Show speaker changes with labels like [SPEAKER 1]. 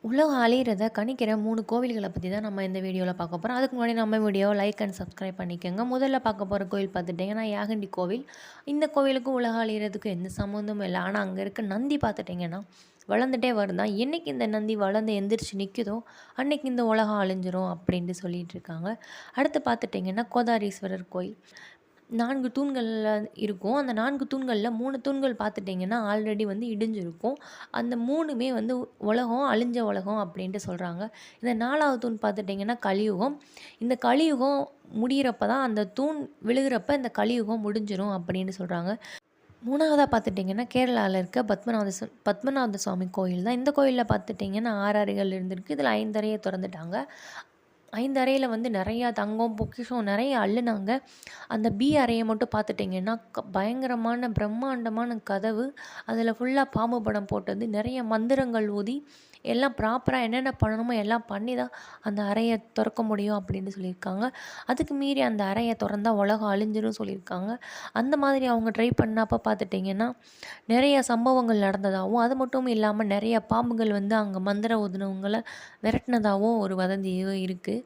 [SPEAKER 1] உலகம் அழியிறத கணிக்கிற 3 கோவில்கள பத்தி தான் நம்ம இந்த வீடியோல பார்க்க போறோம். அதுக்கு முன்னாடி நம்ம வீடியோவ லைக் அண்ட் சப்ஸ்கிரைப் பண்ணிக்கோங்க. முதல்ல பார்க்க போற கோவில் பார்த்துட்டீங்கன்னா, யாகண்டி கோவில். இந்த கோவிலுக்கும் உலகம் அழியிறதுக்கும் எந்த சம்மந்தமும் இல்ல. ஆனா, அங்க இருக்க நந்தி பார்த்துட்டீங்கன்னா, வளர்ந்துட்டே வருதாம். என்னைக்கு இந்த நந்தி வளர்ந்து எந்திரிச்சு நிக்குதோ, அன்னைக்கு இந்த உலகம் அழிஞ்சிரும் அப்டின்ட்டு சொல்லிட்டு இருக்காங்க. அடுத்து பார்த்துட்டீங்கன்னா, கோதாரீஸ்வரர் கோயில். 4 தூண்கள்ல இருக்கும். அந்த 4 தூண்கள்ல 3 தூண்கள் பார்த்துட்டிங்கன்னா, ஆல்ரெடி வந்து இடிஞ்சிருக்கும். அந்த 3மே வந்து உலகம், அழிஞ்ச உலகம் அப்படின்ட்டு சொல்றாங்க. இந்த 4வது தூண் பார்த்துட்டிங்கன்னா, கலியுகம். இந்த கலியுகம் முடியிறப்ப தான் அந்த தூண் விழுகிறப்ப இந்த கலியுகம் முடிஞ்சிரும் அப்படின்னு சொல்றாங்க. 3வதா பார்த்துட்டிங்கன்னா, கேரளால இருக்க பத்மநாத சுவாமி கோயில் தான். இந்த கோயில்ல பார்த்துட்டிங்கன்னா, 6 அறைகள் இருந்திருக்கு. இதில 5 அறைய தொறந்துட்டாங்க. 5 அறையில வந்து நெறையா தங்கம், பொக்கிஷம் நெறைய அள்ளுனாங்க. அந்த பி அறைய மட்டும் பார்த்துட்டிங்கன்னா, பயங்கரமான பிரம்மாண்டமான கதவு. அதில ஃபுல்லா பாம்பு படம் போட்டது. நெறைய மந்திரங்கள் ஊதி, எல்லாம் ப்ராப்பரா என்னென்ன பண்ணணுமோ எல்லாம் பண்ணி தான் அந்த அறைய தொறக்க முடியும் அப்படின்னு சொல்லியிருக்காங்க. அதுக்கு மீறி அந்த அறைய தொறந்தா உலகம் அழிஞ்சிரும் சொல்லியிருக்காங்க. அந்த மாதிரி அவங்க ட்ரை பண்ணப்ப பார்த்துட்டிங்கன்னா, நெறைய சம்பவங்கள் நடந்ததாவும், அது மட்டும் இல்லாம நெறைய பாம்புகள் வந்து அங்க மந்திரம் ஓதுனவங்கள விரட்டுனதாவும் ஒரு வதந்தியும் இருக்கு.